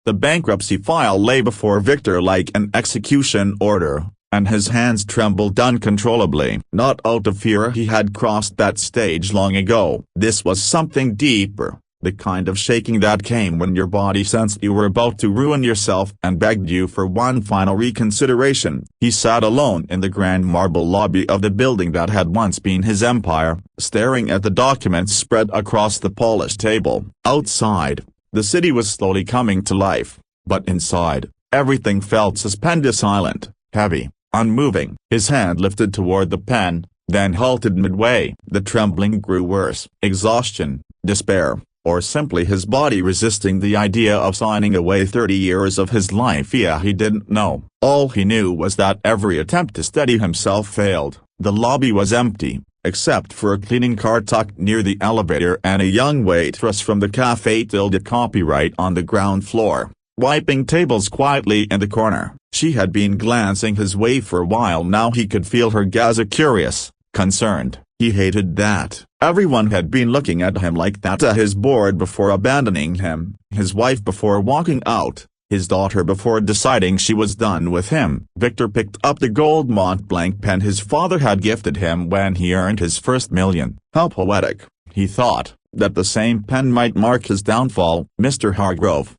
The bankruptcy file lay before Victor like an execution order, and his hands trembled uncontrollably. Not out of fear, he had crossed that stage long ago. This was something deeper, the kind of shaking that came when your body sensed you were about to ruin yourself and begged you for one final reconsideration. He sat alone in the grand marble lobby of the building that had once been his empire, staring at the documents spread across the polished table. Outside, the city was slowly coming to life, but inside, everything felt suspended, silent, heavy, unmoving. His hand lifted toward the pen, then halted midway. The trembling grew worse. Exhaustion, despair, or simply his body resisting the idea of signing away 30 years of his life. He didn't know. All he knew was that every attempt to steady himself failed. The lobby was empty, except for a cleaning car tucked near the elevator and a young waitress from the café tilde copyright on the ground floor, wiping tables quietly in the corner. She had been glancing his way for a while now. He could feel her gaze, curious, concerned. He hated that everyone had been looking at him like that. His board before abandoning him, his wife before walking out, his daughter before deciding she was done with him. Victor picked up the gold Mont Blanc pen his father had gifted him when he earned his first million. How poetic, he thought, that the same pen might mark his downfall. Mr. Hargrove.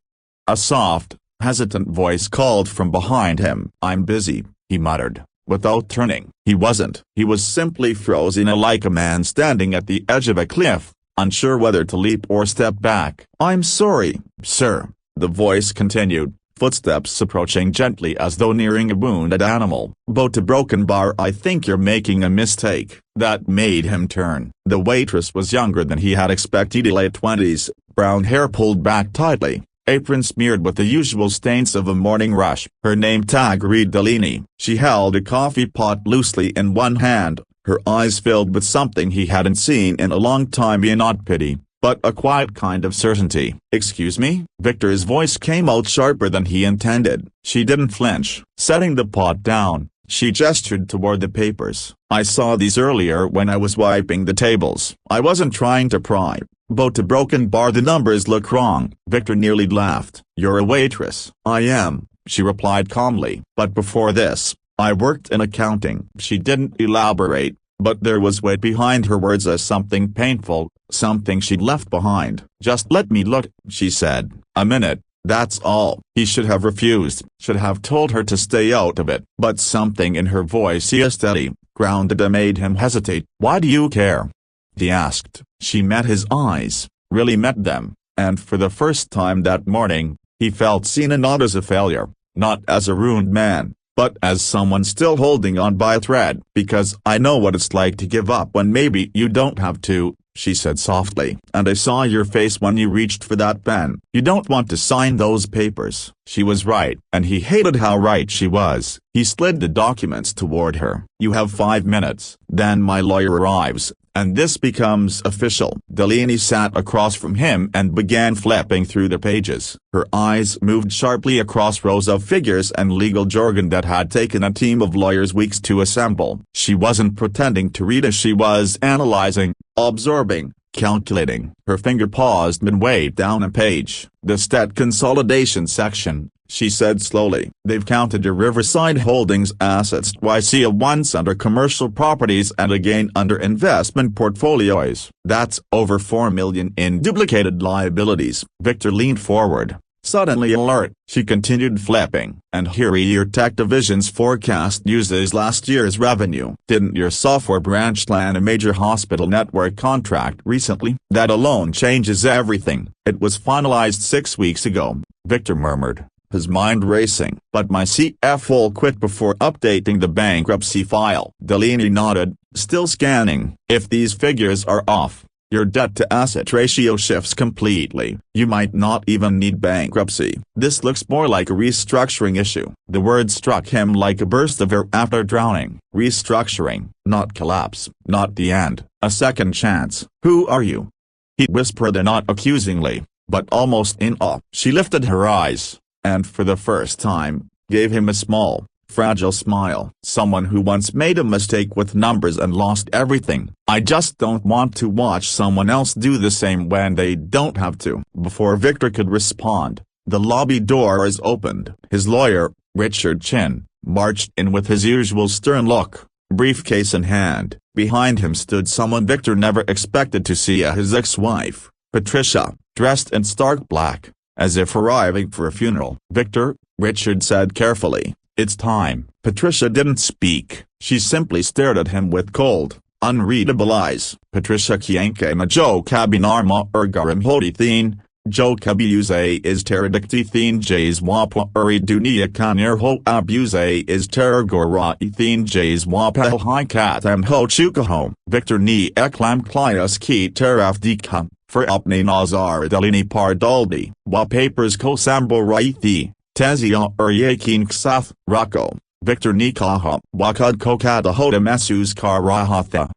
A soft, hesitant voice called from behind him. "I'm busy," he muttered, without turning. He wasn't. He was simply frozen like a man standing at the edge of a cliff, unsure whether to leap or step back. "I'm sorry, sir," the voice continued, footsteps approaching gently as though nearing a wounded animal. "About a broken bar. I think you're making a mistake." That made him turn. The waitress was younger than he had expected. Late 20s, brown hair pulled back tightly, apron smeared with the usual stains of a morning rush. Her name tag read Delaney. She held a coffee pot loosely in one hand, her eyes filled with something he hadn't seen in a long time. Not pity, but a quiet kind of certainty. "Excuse me?" Victor's voice came out sharper than he intended. She didn't flinch. Setting the pot down, she gestured toward the papers. "I saw these earlier when I was wiping the tables. I wasn't trying to pry. About a broken bar. The numbers look wrong." Victor nearly laughed. "You're a waitress." "I am," she replied calmly. "But before this, I worked in accounting." She didn't elaborate, but there was weight behind her words, as something painful, something she'd left behind. "Just let me look," she said. "A minute, that's all." He should have refused, should have told her to stay out of it. But something in her voice, steady, grounded, made him hesitate. "Why do you care?" he asked. She met his eyes, really met them, and for the first time that morning, he felt seen, and not as a failure, not as a ruined man, but as someone still holding on by a thread. "Because I know what it's like to give up when maybe you don't have to," she said softly. "And I saw your face when you reached for that pen. You don't want to sign those papers." She was right, and he hated how right she was. He slid the documents toward her. "You have 5 minutes, then my lawyer arrives, and this becomes official." Delaney sat across from him and began flipping through the pages. Her eyes moved sharply across rows of figures and legal jargon that had taken a team of lawyers weeks to assemble. She wasn't pretending to read, as she was analyzing, absorbing, calculating. Her finger paused midway down a page. "The stat consolidation section," she said slowly. "They've counted your Riverside Holdings assets twice, once under commercial properties and again under investment portfolios. That's over 4 million in duplicated liabilities." Victor leaned forward, suddenly alert. She continued flipping. "And here your tech division's forecast uses last year's revenue. Didn't your software branch land a major hospital network contract recently? That alone changes everything." "It was finalized 6 weeks ago," Victor murmured, his mind racing. "But my CFO quit before updating the bankruptcy file." Delaney nodded, still scanning. "If these figures are off, your debt-to-asset ratio shifts completely. You might not even need bankruptcy. This looks more like a restructuring issue." The word struck him like a burst of air after drowning. Restructuring, not collapse, not the end, a second chance. "Who are you?" he whispered, not accusingly, but almost in awe. She lifted her eyes, and for the first time, gave him a small, fragile smile. "Someone who once made a mistake with numbers and lost everything. I just don't want to watch someone else do the same when they don't have to." Before Victor could respond, The lobby door is opened. His lawyer, Richard Chin, marched in with his usual stern look, briefcase in hand. Behind him stood someone Victor never expected to see: his ex-wife, Patricia, dressed in stark black, as if arriving for a funeral. "Victor," Richard said carefully, "it's time." Patricia didn't speak. She simply stared at him with cold, unreadable eyes. "Patricia Kianke na jo kabinarma ergarim hodi thin, jo kabiuse is teradicti thin jays wapa uri dunia kanir ho abuse is teragora thin jays wapa hi kat am ho chukahom." Victor ni eklam klias ki teraf dikam, for apne nazar delini pardaldi, wa papers ko sambo raithi, tezia yakin ksaf, rako. Victor Nikaha, Wakad Kokada Hoda Mesus Karahatha,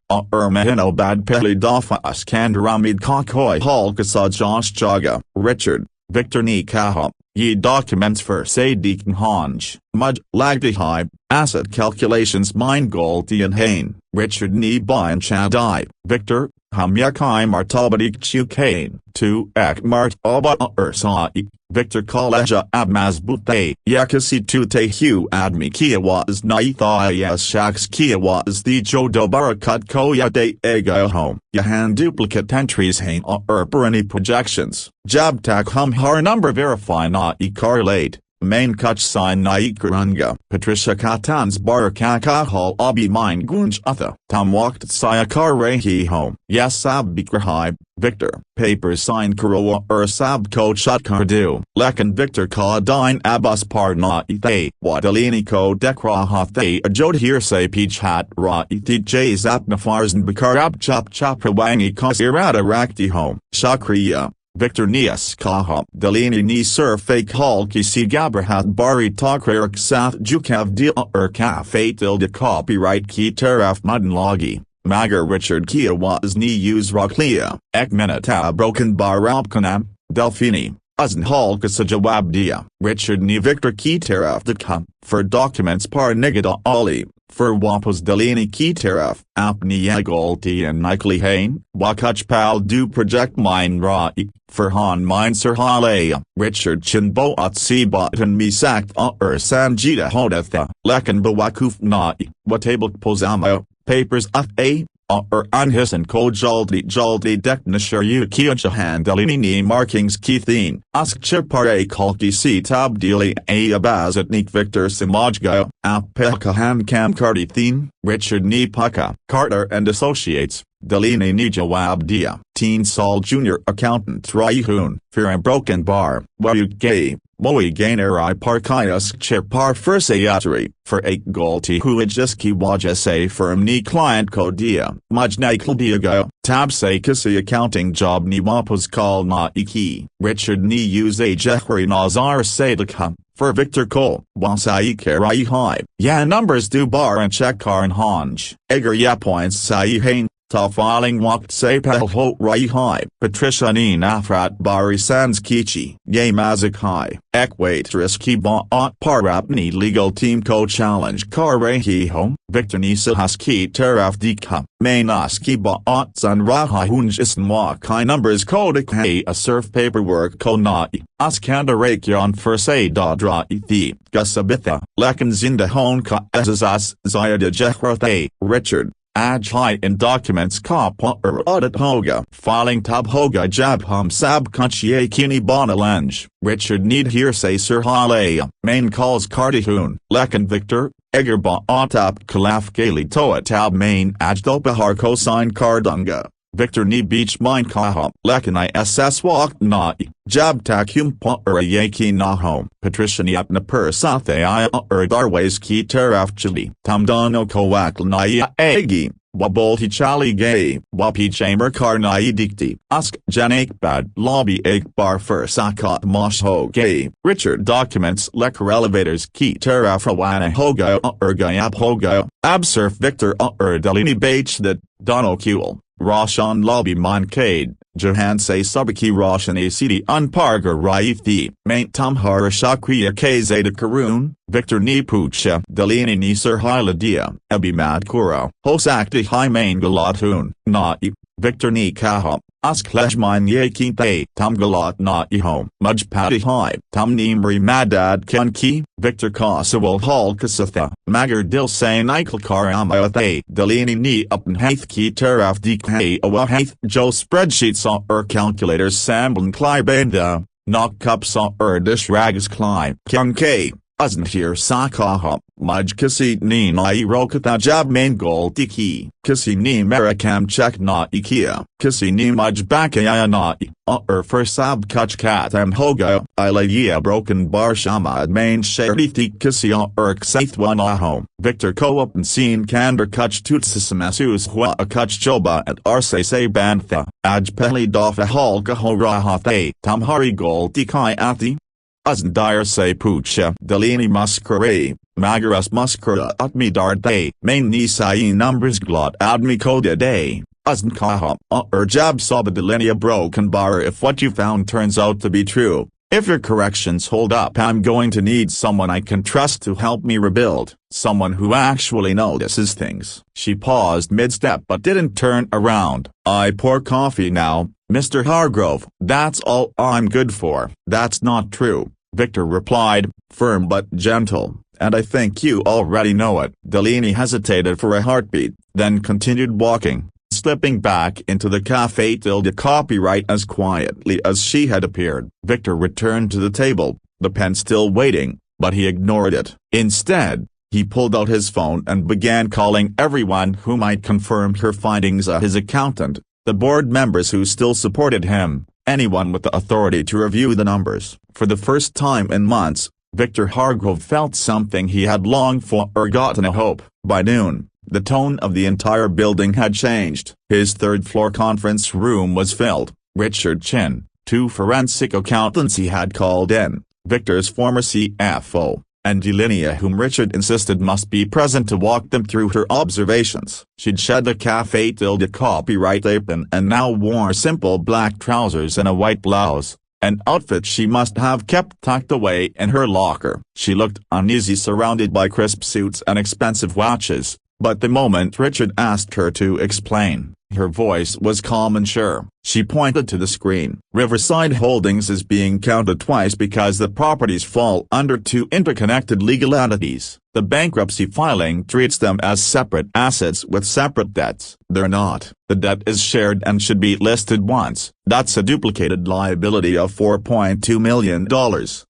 Mahino Bad Peli Dafa Askandaramid Kakoi Hal Kasad Josh Jaga. Richard, Victor Nikaha, Ye documents for Sadiq Hanj, Mud, Lagdihai, Asset Calculations Mine Goldi and Hain. Richard Ni Bayan Chadai. Victor, Hamyakai Martabadik Chukain, 2 Ek Mart Oba Ursai. Victor Kaleja Abmazbute, Yakasi Tute Hu Admi Kiawas Naithayas Shaks Kiawas the Jodo Barakat Koya de Ega Home. Yahan duplicate entries Hain Urperani projections. Jabtak Har number verify na correlate. Main kach sign na kuranga. Patricia Katans Barakakahal Abi Mine Gunj Utha. Tam walked Sayakar Rehi home. Yasab Bikrahai. Victor. Papers signed Kurowa Sab Ko Chutkardu. Lekan Victor Ka Dine Abbas Parna Ithe. Wadalini Ko Dekra Hathe Ajod Hearsay Peach Hat Ra Ithi J Zapnafarsan Bakarab Chap Chaprawangi Kasirada Rakti home. Shakriya. Victor Nias Kaha Delini Ni Sir Fake Hall Kisi Gabrahat Bari Takrar Sath Jukav Dil Café Tilde Copyright Ki Teraf Mudlogi. Magar Richard Kia was Ni Use Raklia, Ekmenata Broken Barabkanam, Delphini, Uzn Hall Kasajawabdia. Richard Ni Victor Ki Teraf Dekam, for documents Par Nigada Ali. For Wapos Delini Ki Teraf, Apni Yagolti and Nikli Hain, Wakach Pal Du Project Mine Rai, for Han Mine Sir Halea, Richard Chinbo Atsi Batan Misakt Sanjita Hodatha, Lekan Bawakuf Nai, Watabak Pozamo, Papers A. Anhis and Ko Jaldi Deknashar Yukia Jahan Delini Markings Kithin, Ask Chirpare Kalki Si Tabdili A Abazatnik Victor Simajga, Apelkahan Kam Kardithin, Richard Ni Paka, Carter and Associates, Delini Ni Jawabdia, Teen Saul Jr. Accountant Raihun, Firam Broken Bar, Wayuk Gay. Moi Gainer I Parkias Chirpar Fursayatari, for Ek Golti Huajiski Wajase Firm Ni Client Kodia, Majnai Kldiago, Tabse Kasi Accounting Job Ni Wapos Kal Na Iki, Richard Ni Use A Jehri Nazar Sadakam, for Victor Cole, Wasai Karai High, Ya Numbers Du Bar and Checkar and Hanj, Eger Ya Points Sai Hain. Ta filing walked Sapel Ho Rai High, Patricia Ni Nafrat Bari Sans Kichi, Ye Mazik High, Ek Waitress Ki Ba Ot Parap Ni Legal Team Co Challenge Kar Rehi Home, Victor Ni Sahaski Teraf Dika, Mainas Ki Ba Ot San Rahai Hunjis Nwak High Numbers Kodik Hay a Surf Paperwork Ko Nai, Askanda Rakyon Fursay Dadra Ithi, Gusabitha, Lekan Zinda Hon Ka Ezazas Zayada Jehrathe, Richard. Ajhai in documents Kapa audit Hoga. Filing Tab Hoga Jabham Sab Kunchie Kini Bonalange. Richard Need Hearsay Sir Halea. Main calls Kardihun. Lekan Victor. Egerba Otap Kalaf Gali Toa Tab Main Ajdopahar Cosign Kardunga. Victor Ni Beach Mine Kaha. Lekan ISS Walk Nai. Jab Takum Pa Yaki Nahom. Patricia Ni Apna Persathe I Darways Ki Teraf Chili. Tamdano Kowak Naya Agi. Wabolti Chali Gay. Wapi Chamber Karnai Dikti. Ask Janak Bad Lobby Ek Bar Fursakat Mosh Ho Gay. Richard Documents Lekar Elevators Ki Terafrawana Hoga Gayap Hoga. Absurf Victor Delini Bach that Dono Kuel. Roshan Lobby Moncade, Jahan Say Subaki Roshan ACD Unpargar Raithi, Maint Tamhara Shakriya Kzada Karun, Victor Ni Pucha, Delini Ni Sir Hiladia, Ebi Madkura, Hosakti Hi Main Galatun, Nai, Victor Ni Kaha, Usklejmanye kinte tumgalat na ihom. Mujpati hi. Tumnimri madad kunki. Victor Kasawal hal kasatha. Magar dil say nikal karamayathe. Delini ni upnhaith ki teraf dikhe awahaith. Jo spreadsheet saw calculators samblan klibenda. Knock cup saw dish rags klib. Kunke. Usn here sakaha. Muj kasi ni na irokatha jab main goal tiki. Kasi ni merakam check na ikia. Kasi ni muj bakaya na for sab kuch katam hoga. Ilaya broken bar shama main shariti kasi saithwan ahom. Victor co-op and scene kander kuch tutsisamasus hua a kuch joba at arse se bantha. Aj peli dofa halka horahathe. Tamhari goal tikai athi. Usn dire se pucha delini muskare, magaras muskara utmi darde, main nisai numbers glot admi koda day, usn kaha, jab soba delinia broken bar if what you found turns out to be true. If your corrections hold up, I'm going to need someone I can trust to help me rebuild, someone who actually notices things. She paused mid-step but didn't turn around. I pour coffee now, Mr. Hargrove. That's all I'm good for. That's not true, Victor replied, firm but gentle, and I think you already know it. Delini hesitated for a heartbeat, then continued walking, slipping back into the café tilde copyright as quietly as she had appeared. Victor returned to the table, the pen still waiting, but he ignored it. Instead, he pulled out his phone and began calling everyone who might confirm her findings, his accountant, the board members who still supported him, anyone with the authority to review the numbers. For the first time in months, Victor Hargrove felt something he had longed for or gotten a hope. By noon, the tone of the entire building had changed. His third-floor conference room was filled. Richard Chin, two forensic accountants he had called in, Victor's former CFO, and Delinia, whom Richard insisted must be present to walk them through her observations. She'd shed the café tilde copyright apron and now wore simple black trousers and a white blouse, an outfit she must have kept tucked away in her locker. She looked uneasy surrounded by crisp suits and expensive watches, but the moment Richard asked her to explain, her voice was calm and sure. She pointed to the screen. Riverside Holdings is being counted twice because the properties fall under two interconnected legal entities. The bankruptcy filing treats them as separate assets with separate debts. They're not. The debt is shared and should be listed once. That's a duplicated liability of $4.2 million.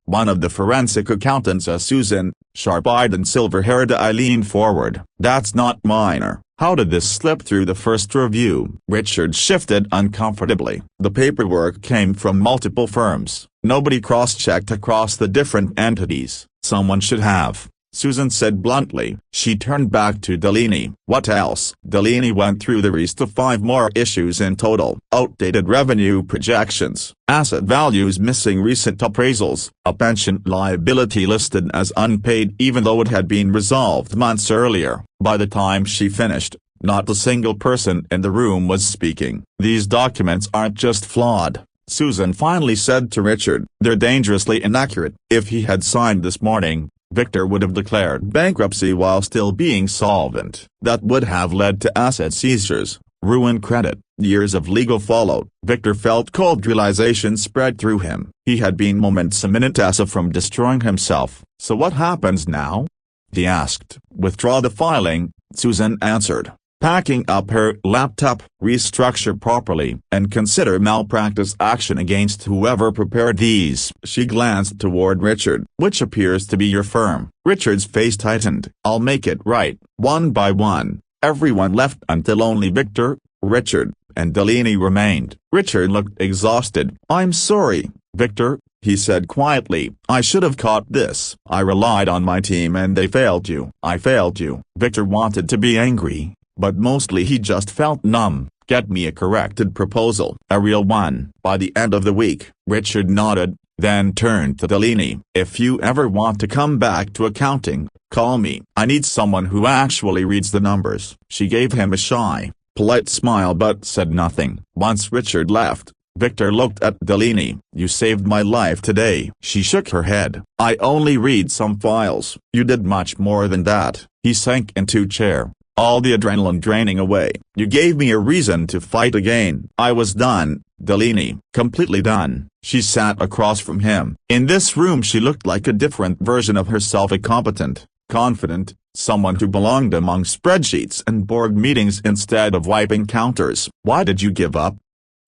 One of the forensic accountants, Susan, sharp-eyed and silver-haired, leaned forward. That's not minor. How did this slip through the first review? Richard shifted uncomfortably. The paperwork came from multiple firms. Nobody cross-checked across the different entities. Someone should have, Susan said bluntly. She turned back to Delini. What else? Delini went through the rest of 5 more issues in total. Outdated revenue projections, asset values missing recent appraisals, a pension liability listed as unpaid even though it had been resolved months earlier. By the time she finished, not a single person in the room was speaking. These documents aren't just flawed, Susan finally said to Richard. They're dangerously inaccurate. If he had signed this morning, Victor would have declared bankruptcy while still being solvent. That would have led to asset seizures, ruined credit. Years of legal followed. Victor felt cold realization spread through him. He had been moments a minute from destroying himself. So what happens now? He asked. Withdraw the filing, Susan answered. Packing up her laptop, restructure properly, and consider malpractice action against whoever prepared these. She glanced toward Richard. Which appears to be your firm. Richard's face tightened. I'll make it right. One by one, everyone left until only Victor, Richard, and Delini remained. Richard looked exhausted. I'm sorry, Victor, he said quietly. I should have caught this. I relied on my team and they failed you. I failed you. Victor wanted to be angry, but mostly he just felt numb. Get me a corrected proposal. A real one. By the end of the week, Richard nodded, then turned to Delini. If you ever want to come back to accounting, call me. I need someone who actually reads the numbers. She gave him a shy, polite smile but said nothing. Once Richard left, Victor looked at Delini. You saved my life today. She shook her head. I only read some files. You did much more than that. He sank into a chair. all the adrenaline draining away. You gave me a reason to fight again. I was done, Delaney, completely done. She sat across from him. In this room she looked like a different version of herself, a competent, confident, someone who belonged among spreadsheets and board meetings instead of wiping counters. Why did you give up?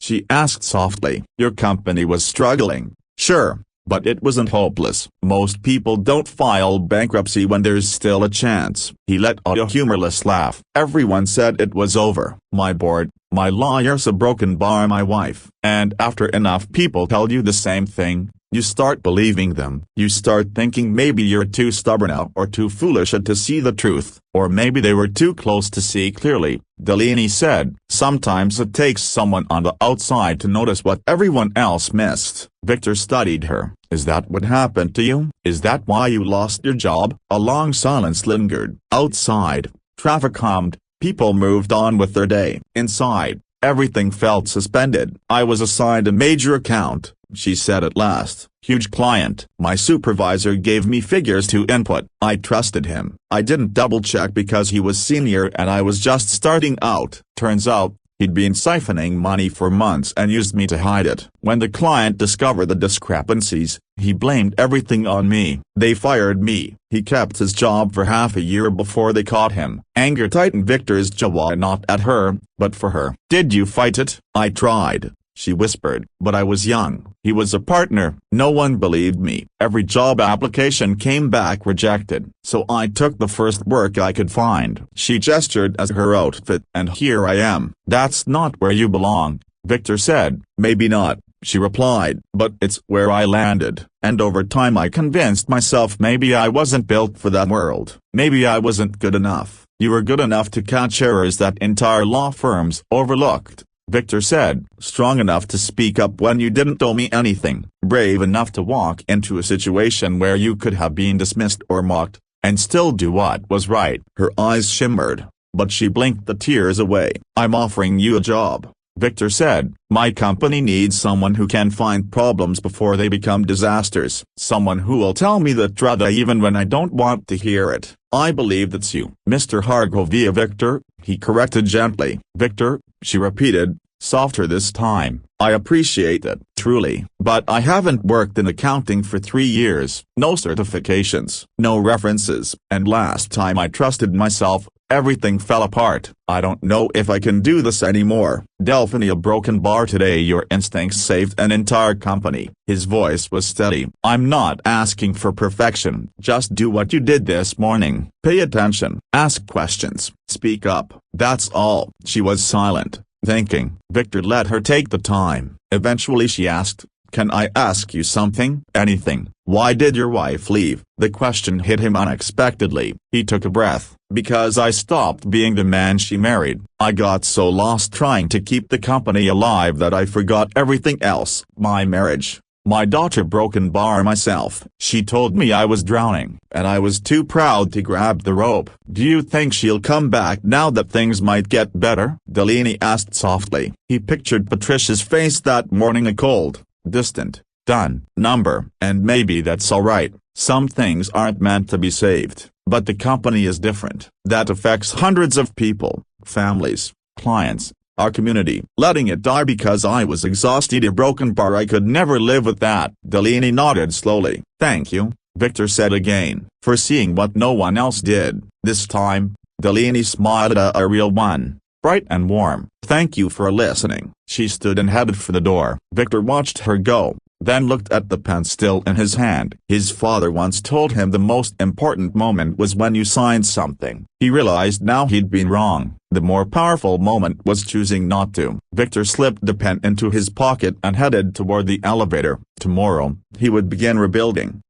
She asked softly. Your company was struggling. Sure. But it wasn't hopeless. Most people don't file bankruptcy when there's still a chance. He let out a humorless laugh. Everyone said it was over. My board, my lawyers, a broken bar, my wife. And after enough people tell you the same thing, you start believing them. You start thinking maybe you're too stubborn out or too foolish to see the truth, or maybe they were too close to see clearly, Delaney said. Sometimes it takes someone on the outside to notice what everyone else missed. Victor studied her. Is that what happened to you? Is that why you lost your job? A long silence lingered. Outside, traffic hummed, people moved on with their day. Inside, everything felt suspended. I was assigned a major account, she said at last. Huge client. My supervisor gave me figures to input. I trusted him. I didn't double-check because he was senior and I was just starting out. Turns out, he'd been siphoning money for months and used me to hide it. When the client discovered the discrepancies, he blamed everything on me. They fired me. He kept his job for half a year before they caught him. Anger tightened Victor's jaw, not at her, but for her. Did you fight it? I tried, she whispered. But I was young. He was a partner. No one believed me. Every job application came back rejected. So I took the first work I could find. She gestured at her outfit. And here I am. That's not where you belong, Victor said. Maybe not, she replied. But it's where I landed. And over time I convinced myself maybe I wasn't built for that world. Maybe I wasn't good enough. You were good enough to catch errors that entire law firms overlooked, Victor said. Strong enough to speak up when you didn't owe me anything. Brave enough to walk into a situation where you could have been dismissed or mocked, and still do what was right. Her eyes shimmered, but she blinked the tears away. I'm offering you a job, Victor said. My company needs someone who can find problems before they become disasters. Someone who will tell me the truth even when I don't want to hear it. I believe that's you. Mr. Hargrove via Victor, he corrected gently. Victor, she repeated, softer this time. I appreciate it, truly. But I haven't worked in accounting for 3 years. No certifications, no references. And last time I trusted myself, everything fell apart. I don't know if I can do this anymore. Delphine, a broken bar today. Your instincts saved an entire company. His voice was steady. I'm not asking for perfection. Just do what you did this morning. Pay attention. Ask questions. Speak up. That's all. She was silent, thinking. Victor let her take the time. Eventually she asked, can I ask you something? Anything. Why did your wife leave? The question hit him unexpectedly. He took a breath. Because I stopped being the man she married. I got so lost trying to keep the company alive that I forgot everything else. My marriage, my daughter, broken bar, myself. She told me I was drowning, and I was too proud to grab the rope. Do you think she'll come back now that things might get better? Delaney asked softly. He pictured Patricia's face that morning, a cold, distant, done number. And maybe that's alright. Some things aren't meant to be saved, but the company is different. That affects hundreds of people, families, clients, our community. Letting it die because I was exhausted, a broken bar, I could never live with that. Delaney nodded slowly. Thank you, Victor said again, for seeing what no one else did. This time, Delaney smiled at a real one, bright and warm. Thank you for listening. She stood and headed for the door. Victor watched her go, then looked at the pen still in his hand. His father once told him the most important moment was when you signed something. He realized now he'd been wrong. The more powerful moment was choosing not to. Victor slipped the pen into his pocket and headed toward the elevator. Tomorrow, he would begin rebuilding.